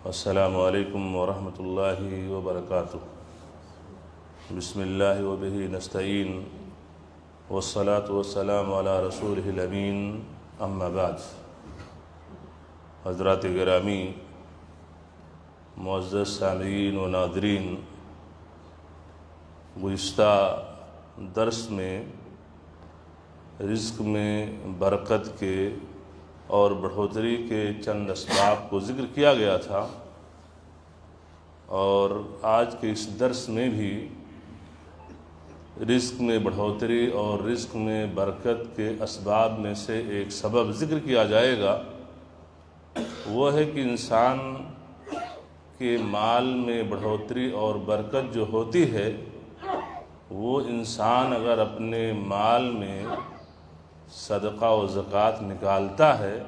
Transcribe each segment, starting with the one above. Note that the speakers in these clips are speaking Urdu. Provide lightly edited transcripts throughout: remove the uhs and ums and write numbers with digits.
السلام علیکم ورحمۃ اللہ وبرکاتہ۔ بسم اللہ وبہ نستعین والصلاة والسلام علی رسولہ الامین، اما بعد۔ حضرات گرامی، معزز سامعین و ناظرین، گزشتہ درس میں رزق میں برکت کے اور بڑھوتری کے چند اسباب کو ذکر کیا گیا تھا، اور آج کے اس درس میں بھی رزق میں بڑھوتری اور رزق میں برکت کے اسباب میں سے ایک سبب ذکر کیا جائے گا۔ وہ ہے کہ انسان کے مال میں بڑھوتری اور برکت جو ہوتی ہے، وہ انسان اگر اپنے مال میں صدقہ و زکوٰۃ نکالتا ہے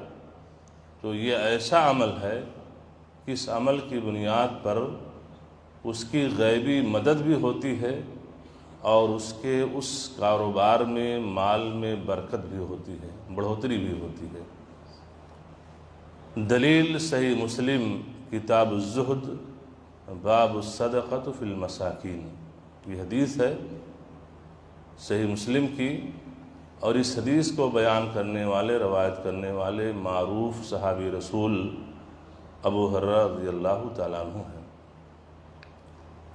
تو یہ ایسا عمل ہے کہ اس عمل کی بنیاد پر اس کی غیبی مدد بھی ہوتی ہے اور اس کے اس کاروبار میں مال میں برکت بھی ہوتی ہے، بڑھوتری بھی ہوتی ہے۔ دلیل صحیح مسلم کتاب الزہد باب الصدقۃ فی المساکین، یہ حدیث ہے صحیح مسلم کی، اور اس حدیث کو بیان کرنے والے، روایت کرنے والے معروف صحابی رسول ابو ہریرہ رضی اللہ تعالیٰ عنہ ہیں۔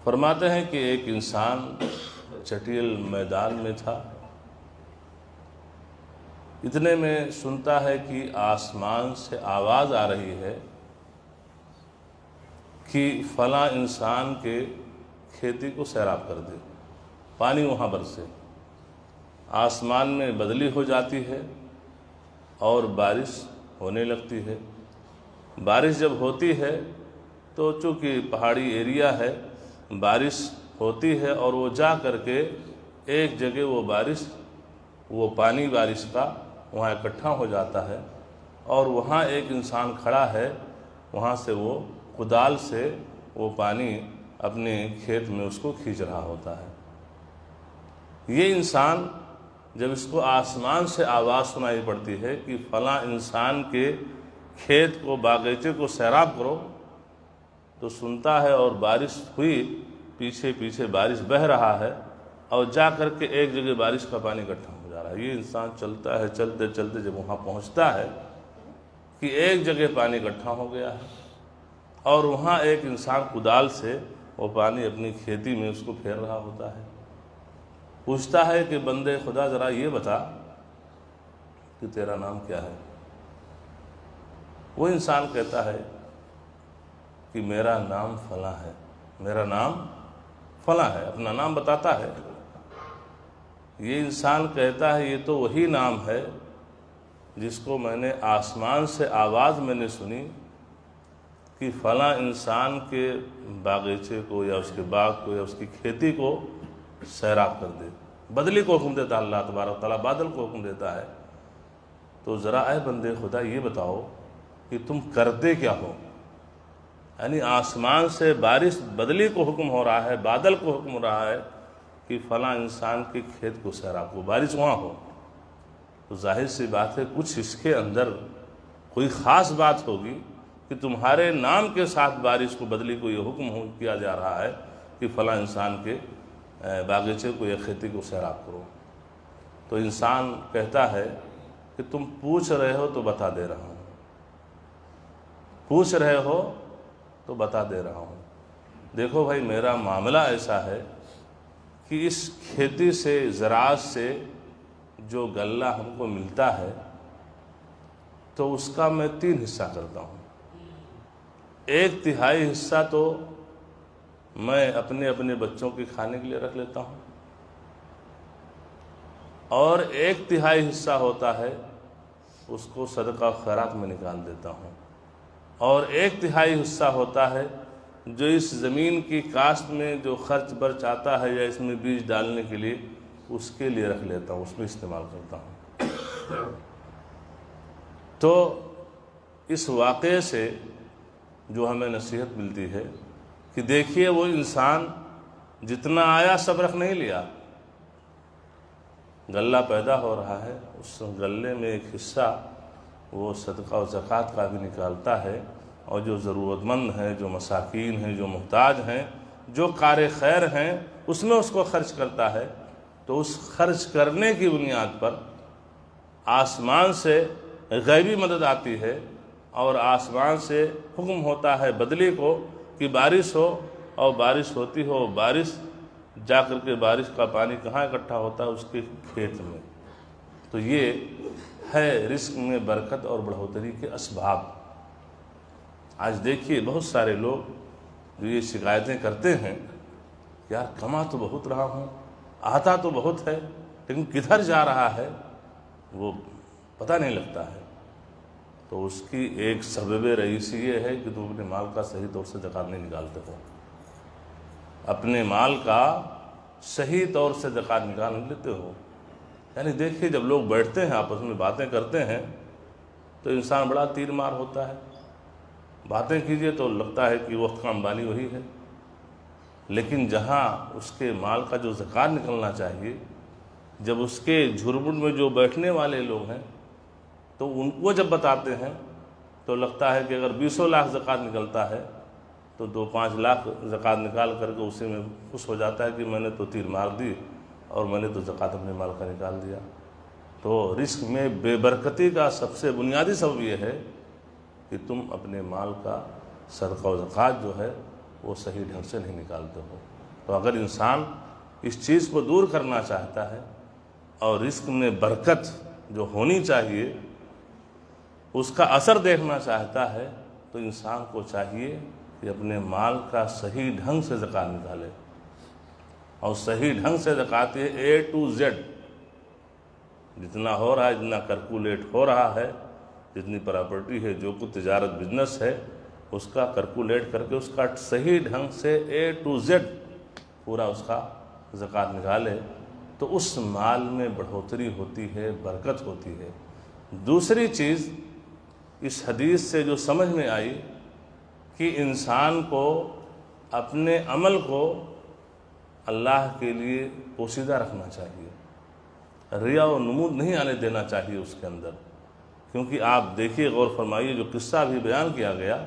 فرماتے ہیں کہ ایک انسان چٹیل میدان میں تھا، اتنے میں سنتا ہے کہ آسمان سے آواز آ رہی ہے کہ فلاں انسان کے کھیتی کو سیراب کر دے، پانی وہاں برسے۔ آسمان میں بدلی ہو جاتی ہے اور بارش ہونے لگتی ہے۔ بارش جب ہوتی ہے تو چونکہ پہاڑی ایریا ہے، بارش ہوتی ہے اور وہ جا کر کے ایک جگہ وہ پانی بارش کا وہاں اکٹھا ہو جاتا ہے، اور وہاں ایک انسان کھڑا ہے، وہاں سے وہ کدال سے وہ پانی اپنے کھیت میں اس کو کھینچ رہا ہوتا ہے۔ یہ انسان جب اس کو آسمان سے آواز سنائی پڑتی ہے کہ فلاں انسان کے کھیت کو، باغیچے کو سیراب کرو، تو سنتا ہے اور بارش ہوئی، پیچھے پیچھے بارش بہہ رہا ہے، اور جا کر کے ایک جگہ بارش کا پانی اکٹھا ہو جا رہا ہے۔ یہ انسان چلتا ہے، چلتے چلتے جب وہاں پہنچتا ہے کہ ایک جگہ پانی اکٹھا ہو گیا ہے، اور وہاں ایک انسان کدال سے وہ پانی اپنی کھیتی میں اس کو پھیر رہا ہوتا ہے۔ پوچھتا ہے کہ بندے خدا ذرا یہ بتا کہ تیرا نام کیا ہے؟ وہ انسان کہتا ہے کہ میرا نام فلاں ہے، میرا نام فلاں ہے، اپنا نام بتاتا ہے۔ یہ انسان کہتا ہے یہ تو وہی نام ہے جس کو میں نے آسمان سے آواز میں نے سنی کہ فلاں انسان کے باغیچے کو یا اس کے باغ کو یا اس کی کھیتی کو سیراب کر دے۔ بدلی کو حکم دیتا اللہ تبارک تعالیٰ، بادل کو حکم دیتا ہے۔ تو ذرا اے بندے خدا یہ بتاؤ کہ تم کرتے کیا ہو؟ یعنی آسمان سے بارش، بدلی کو حکم ہو رہا ہے، بادل کو حکم ہو رہا ہے کہ فلاں انسان کے کھیت کو سیراب ہو، بارش وہاں ہو، تو ظاہر سی بات ہے کچھ اس کے اندر کوئی خاص بات ہوگی کہ تمہارے نام کے ساتھ بارش کو، بدلی کو یہ حکم کیا جا رہا ہے کہ فلاں انسان کے باغیچے کو یا کھیتی کو سیراب کرو۔ تو انسان کہتا ہے کہ تم پوچھ رہے ہو تو بتا دے رہا ہوں، پوچھ رہے ہو تو بتا دے رہا ہوں۔ دیکھو بھائی، میرا معاملہ ایسا ہے کہ اس کھیتی سے، زراعت سے جو غلہ ہم کو ملتا ہے تو اس کا میں 3 حصہ کرتا ہوں۔ 1/3 حصہ تو میں اپنے بچوں کے کھانے کے لیے رکھ لیتا ہوں، اور 1/3 حصہ ہوتا ہے اس کو صدقہ خیرات میں نکال دیتا ہوں، اور 1/3 حصہ ہوتا ہے جو اس زمین کی کاشت میں جو خرچ برچ آتا ہے یا اس میں بیج ڈالنے کے لیے، اس کے لیے رکھ لیتا ہوں، اس میں استعمال کرتا ہوں۔ تو اس واقعے سے جو ہمیں نصیحت ملتی ہے کہ دیکھیے وہ انسان جتنا آیا سب رکھ نہیں لیا، غلہ پیدا ہو رہا ہے، اس غلے میں ایک حصہ وہ صدقہ و زکوٰۃ کا بھی نکالتا ہے، اور جو ضرورت مند ہیں، جو مساکین ہیں، جو محتاج ہیں، جو کار خیر ہیں، اس میں اس کو خرچ کرتا ہے، تو اس خرچ کرنے کی بنیاد پر آسمان سے غیبی مدد آتی ہے، اور آسمان سے حکم ہوتا ہے بدلی کو کہ بارش ہو، اور بارش ہوتی ہو، بارش جا کر کے بارش کا پانی کہاں اکٹھا ہوتا ہے؟ اس کے کھیت میں۔ تو یہ ہے رزق میں برکت اور بڑھوتری کے اسباب۔ آج دیکھیے بہت سارے لوگ جو یہ شکایتیں کرتے ہیں، یار کما تو بہت رہا ہوں، آتا تو بہت ہے، لیکن کدھر جا رہا ہے وہ پتہ نہیں لگتا ہے۔ تو اس کی ایک سبب رئیسی یہ ہے کہ تم اپنے مال کا صحیح طور سے زکوٰۃ نہیں نکالتے ہو، اپنے مال کا صحیح طور سے زکوٰۃ نکال نہیں لیتے ہو۔ یعنی دیکھیے جب لوگ بیٹھتے ہیں آپس میں باتیں کرتے ہیں تو انسان بڑا تیر مار ہوتا ہے، باتیں کیجئے تو لگتا ہے کہ وقت کا انبانی وہی ہے، لیکن جہاں اس کے مال کا جو زکوٰۃ نکلنا چاہیے، جب اس کے جھرمٹ میں جو بیٹھنے والے لوگ ہیں تو ان کو جب بتاتے ہیں تو لگتا ہے کہ اگر 20 لاکھ زکوٰۃ نکلتا ہے تو 2-5 لاکھ زکوٰۃ نکال کر کے اسی میں خوش ہو جاتا ہے کہ میں نے تو تیر مار دی اور میں نے تو زکوٰۃ اپنے مال کا نکال دیا۔ تو رزق میں بے برکتی کا سب سے بنیادی سبب یہ ہے کہ تم اپنے مال کا صدقہ و زکوٰۃ جو ہے وہ صحیح ڈھنگ سے نہیں نکالتے ہو۔ تو اگر انسان اس چیز کو دور کرنا چاہتا ہے اور رزق میں برکت جو ہونی چاہیے اس کا اثر دیکھنا چاہتا ہے تو انسان کو چاہیے کہ اپنے مال کا صحیح ڈھنگ سے زکوٰۃ نکالے، اور صحیح ڈھنگ سے زکوٰۃ A to Z جتنا ہو رہا ہے، جتنا کیلکولیٹ ہو رہا ہے، جتنی پراپرٹی ہے، جو کچھ تجارت بزنس ہے، اس کا کیلکولیٹ کر کے اس کا صحیح ڈھنگ سے A to Z پورا اس کا زکوٰۃ نکالے تو اس مال میں بڑھوتری ہوتی ہے، برکت ہوتی ہے۔ دوسری چیز اس حدیث سے جو سمجھ میں آئی کہ انسان کو اپنے عمل کو اللہ کے لیے پوشیدہ رکھنا چاہیے، ریا و نمود نہیں آنے دینا چاہیے اس کے اندر، کیونکہ آپ دیکھیے غور فرمائیے جو قصہ بھی بیان کیا گیا،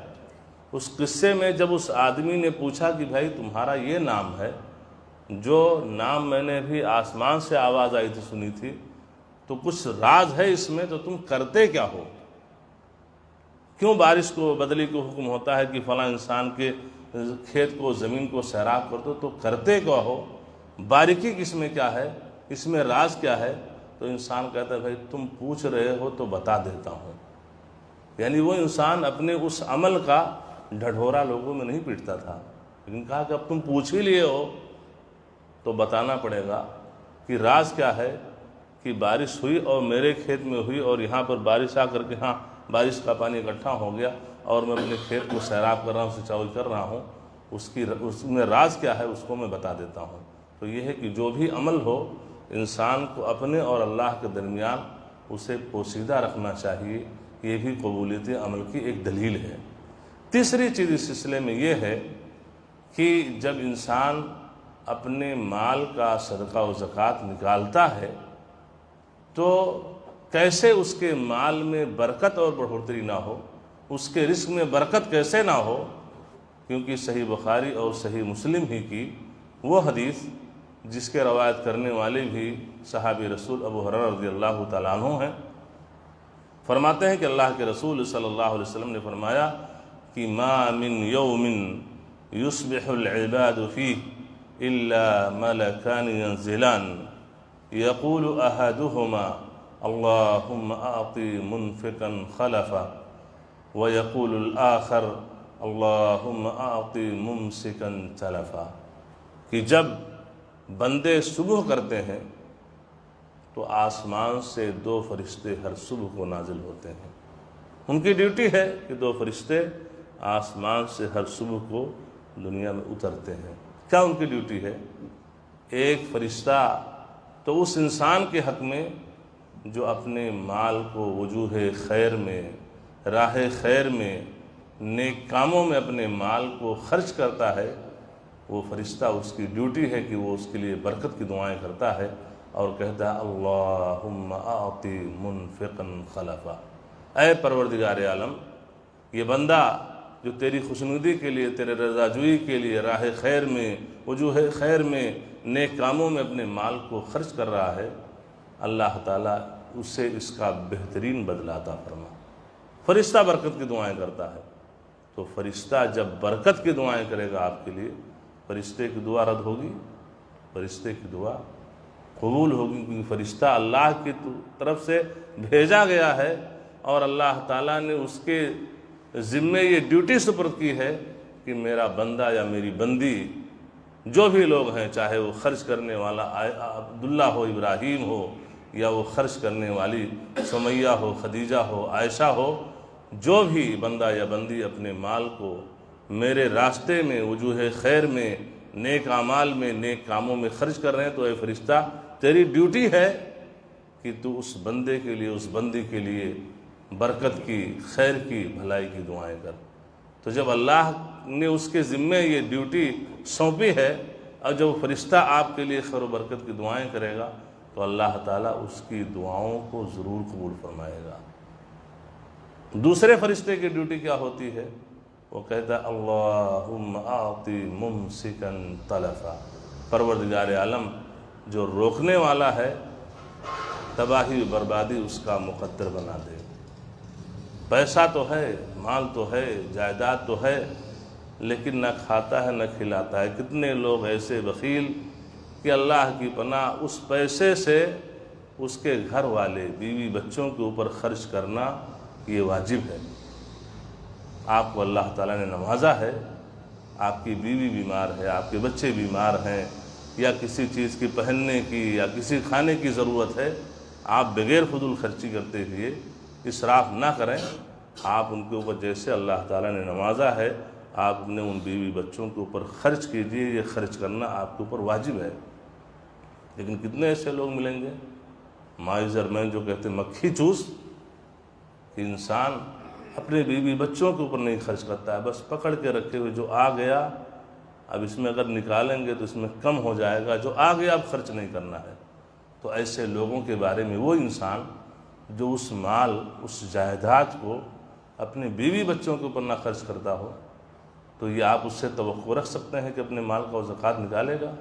اس قصے میں جب اس آدمی نے پوچھا کہ بھائی تمہارا یہ نام ہے، جو نام میں نے بھی آسمان سے آواز آئی تھی سنی تھی، تو کچھ راز ہے اس میں، تو تم کرتے کیا ہو؟ کیوں بارش کو بدلی کو حکم ہوتا ہے کہ فلاں انسان کے کھیت کو زمین کو سیراب کر دو، تو کرتے کیا ہو؟ باریکی کس میں کیا ہے؟ اس میں راز کیا ہے؟ تو انسان کہتا ہے بھائی تم پوچھ رہے ہو تو بتا دیتا ہوں۔ یعنی وہ انسان اپنے اس عمل کا ڈھڈورا لوگوں میں نہیں پیٹتا تھا، لیکن کہا کہ اب تم پوچھ ہی لیے ہو تو بتانا پڑے گا کہ راز کیا ہے کہ بارش ہوئی اور میرے کھیت میں ہوئی، اور یہاں پر بارش آ کر کے ہاں بارش کا پانی اکٹھا ہو گیا اور میں اپنے کھیت کو سیراب کر رہا ہوں، سینچائی کر رہا ہوں، اس میں راز کیا ہے اس کو میں بتا دیتا ہوں۔ تو یہ ہے کہ جو بھی عمل ہو انسان کو اپنے اور اللہ کے درمیان اسے پوشیدہ رکھنا چاہیے، یہ بھی قبولیت عمل کی ایک دلیل ہے۔ تیسری چیز اس سلسلے میں یہ ہے کہ جب انسان اپنے مال کا صدقہ و زکوٰۃ نکالتا ہے تو کیسے اس کے مال میں برکت اور بڑھوتری نہ ہو، اس کے رزق میں برکت کیسے نہ ہو؟ کیونکہ صحیح بخاری اور صحیح مسلم ہی کی وہ حدیث جس کے روایت کرنے والے بھی صحابی رسول ابو ہریرہ رضی اللہ تعالیٰ عنہ ہیں، فرماتے ہیں کہ اللہ کے رسول صلی اللہ علیہ وسلم نے فرمایا کہ ما من یوم یصبح العباد فیہ الا ملکان ینزلان یقول احدہما اللہم اعطی منفقا خلفا ویقول الآخر اللہم اعطی ممسکا تلفا، کہ جب بندے صبح کرتے ہیں تو آسمان سے 2 فرشتے ہر صبح کو نازل ہوتے ہیں۔ ان کی ڈیوٹی ہے کہ 2 فرشتے آسمان سے ہر صبح کو دنیا میں اترتے ہیں۔ کیا ان کی ڈیوٹی ہے؟ ایک فرشتہ تو اس انسان کے حق میں جو اپنے مال کو وجوہ خیر میں، راہ خیر میں، نیک کاموں میں اپنے مال کو خرچ کرتا ہے، وہ فرشتہ اس کی ڈیوٹی ہے کہ وہ اس کے لیے برکت کی دعائیں کرتا ہے اور کہتا ہے اللہم اعطی منفقا خلفا، اے پروردگار عالم یہ بندہ جو تیری خوشنودی کے لیے، تیرے رضا جوئی کے لیے راہ خیر میں، وجوہ خیر میں، نیک کاموں میں اپنے مال کو خرچ کر رہا ہے، اللہ تعالیٰ اسے اس کا بہترین بدلہ عطا فرما۔ فرشتہ برکت کی دعائیں کرتا ہے، تو فرشتہ جب برکت کی دعائیں کرے گا آپ کے لیے، فرشتے کی دعا رد ہوگی؟ فرشتے کی دعا قبول ہوگی، کیونکہ فرشتہ اللہ کی طرف سے بھیجا گیا ہے، اور اللہ تعالیٰ نے اس کے ذمے یہ ڈیوٹی سپرد کی ہے کہ میرا بندہ یا میری بندی جو بھی لوگ ہیں، چاہے وہ خرچ کرنے والا عبداللہ ہو، ابراہیم ہو، یا وہ خرچ کرنے والی سمیہ ہو، خدیجہ ہو، عائشہ ہو، جو بھی بندہ یا بندی اپنے مال کو میرے راستے میں، وجوہ خیر میں، نیک اعمال میں، نیک کاموں میں خرچ کر رہے ہیں، تو اے فرشتہ تیری ڈیوٹی ہے کہ تو اس بندے کے لیے، اس بندی کے لیے برکت کی، خیر کی، بھلائی کی دعائیں کر۔ تو جب اللہ نے اس کے ذمے یہ ڈیوٹی سونپی ہے، اور جب فرشتہ آپ کے لیے خیر و برکت کی دعائیں کرے گا، تو اللہ تعالیٰ اس کی دعاؤں کو ضرور قبول فرمائے گا۔ دوسرے فرشتے کی ڈیوٹی کیا ہوتی ہے؟ وہ کہتا ہے اللہم اعطی ممسکن تلفا، پروردگار عالم جو روکنے والا ہے، تباہی و بربادی اس کا مقدر بنا دے۔ پیسہ تو ہے، مال تو ہے، جائیداد تو ہے، لیکن نہ کھاتا ہے نہ کھلاتا ہے۔ کتنے لوگ ایسے بخیل کہ اللہ کی پناہ، اس پیسے سے اس کے گھر والے، بیوی بچوں کے اوپر خرچ کرنا یہ واجب ہے۔ آپ کو اللہ تعالیٰ نے نوازا ہے، آپ کی بیوی بیمار ہے، آپ کے بچے بیمار ہیں، یا کسی چیز کی پہننے کی یا کسی کھانے کی ضرورت ہے، آپ بغیر فضول خرچی کرتے ہوئے اسراف نہ کریں۔ آپ ان کے اوپر جیسے اللہ تعالیٰ نے نوازا ہے، آپ نے ان بیوی بچوں کے اوپر خرچ کیجئے، یہ خرچ کرنا آپ کے اوپر واجب ہے۔ لیکن کتنے ایسے لوگ ملیں گے مائزر میں، جو کہتے ہیں مکھی چوس، کہ انسان اپنے بیوی بچوں کے اوپر نہیں خرچ کرتا ہے، بس پکڑ کے رکھے ہوئے جو آ گیا، اب اس میں اگر نکالیں گے تو اس میں کم ہو جائے گا، جو آ گیا اب خرچ نہیں کرنا ہے۔ تو ایسے لوگوں کے بارے میں وہ انسان جو اس مال، اس جائیداد کو اپنے بیوی بچوں کے اوپر نہ خرچ کرتا ہو، تو یہ آپ اس سے توقع رکھ سکتے ہیں کہ اپنے مال کا وہ زکوٰۃ نکالے گا؟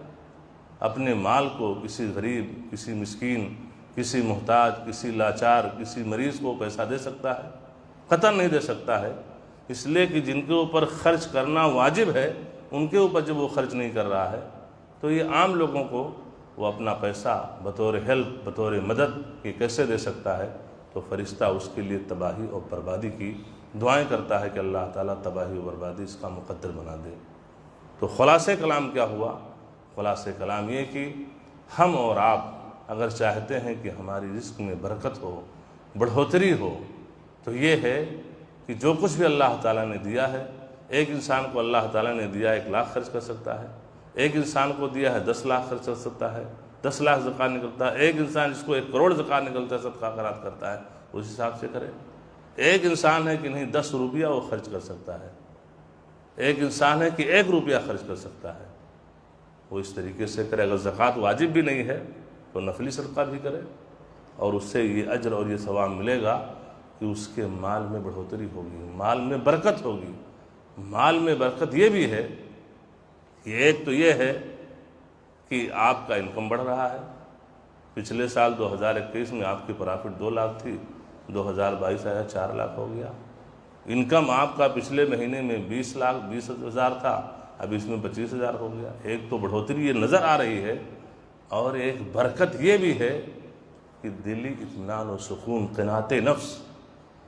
اپنے مال کو کسی غریب، کسی مسکین، کسی محتاج، کسی لاچار، کسی مریض کو پیسہ دے سکتا ہے؟ قطعاً نہیں دے سکتا ہے، اس لیے کہ جن کے اوپر خرچ کرنا واجب ہے، ان کے اوپر جب وہ خرچ نہیں کر رہا ہے، تو یہ عام لوگوں کو وہ اپنا پیسہ بطور ہیلپ، بطور مدد یہ کیسے دے سکتا ہے؟ تو فرشتہ اس کے لیے تباہی اور بربادی کی دعائیں کرتا ہے کہ اللہ تعالیٰ تباہی و بربادی اس کا مقدر بنا دے۔ تو خلاصہ کلام کیا ہوا؟ خلاصہ کلام یہ کہ ہم اور آپ اگر چاہتے ہیں کہ ہماری رزق میں برکت ہو، بڑھوتری ہو، تو یہ ہے کہ جو کچھ بھی اللہ تعالیٰ نے دیا ہے، ایک انسان کو اللہ تعالیٰ نے دیا 1 لاکھ خرچ کر سکتا ہے، ایک انسان کو دیا ہے 10 لاکھ خرچ کر سکتا ہے، 10 لاکھ زکوٰۃ نکلتا ہے، ایک انسان جس کو 1 کروڑ زکوٰۃ نکلتا ہے، صدقہ خیرات کرتا ہے، اس حساب سے کرے۔ ایک انسان ہے کہ نہیں 10 روپیہ وہ خرچ کر سکتا ہے، ایک انسان ہے کہ 1 روپیہ خرچ کر سکتا ہے، وہ اس طریقے سے کرے۔ اگر زکوٰۃ واجب بھی نہیں ہے تو نفلی صدقہ بھی کرے، اور اس سے یہ اجر اور یہ ثواب ملے گا کہ اس کے مال میں بڑھوتری ہوگی، مال میں برکت ہوگی۔ مال میں برکت یہ بھی ہے کہ ایک تو یہ ہے کہ آپ کا انکم بڑھ رہا ہے۔ پچھلے سال 2021 میں آپ کی پرافٹ 2 لاکھ تھی، 2022 آیا 4 لاکھ ہو گیا۔ انکم آپ کا پچھلے مہینے میں 20,20,000 تھا، اب اس میں 25,000 ہو گیا۔ ایک تو بڑھوتری یہ نظر آ رہی ہے، اور ایک برکت یہ بھی ہے کہ دلی اطمینان و سکون، قناعت نفس،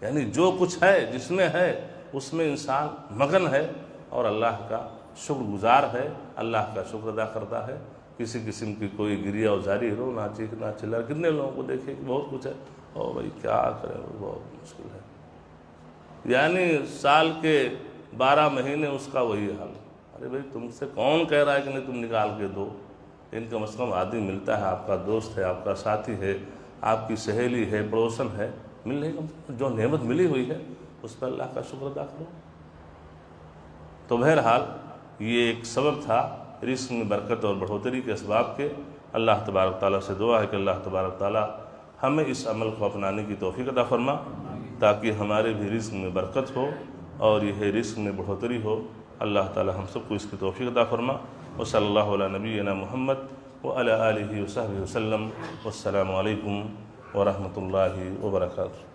یعنی جو کچھ ہے، جس میں ہے، اس میں انسان مگن ہے اور اللہ کا شکر گزار ہے، اللہ کا شکر ادا کرتا ہے۔ کسی قسم کی کوئی گریہ وزاری رو نہ چیخنا چلا، کتنے لوگوں کو دیکھے کہ بہت کچھ ہے، او بھائی کیا کریں، بہت مشکل ہے، یعنی سال کے 12 مہینے اس کا وہی حال۔ ارے بھائی تم سے کون کہہ رہا ہے کہ نہیں تم نکال کے دو؟ ان کم از کم آدمی ملتا ہے، آپ کا دوست ہے، آپ کا ساتھی ہے، آپ کی سہیلی ہے، پڑوسن ہے، ملنے کا جو نعمت ملی ہوئی ہے اس پر اللہ کا شکر ادا کرو۔ تو بہرحال یہ ایک سبب تھا رزق میں برکت اور بڑھوتری کے اسباب کے۔ اللہ تبارک تعالیٰ سے دعا ہے کہ اللہ تبارک تعالیٰ ہمیں اس عمل کو اپنانے کی توفیق عطا فرما، تاکہ ہمارے بھی رزق میں برکت ہو اور یہ رزق میں بڑھوتری ہو۔ اللہ تعالی ہم سب کو اس کی توفیق عطا فرما۔ وصلی اللہ علی نبینا محمد وعلی آلہ وصحبہ وسلم۔ والسلام علیکم ورحمۃ اللہ وبرکاتہ۔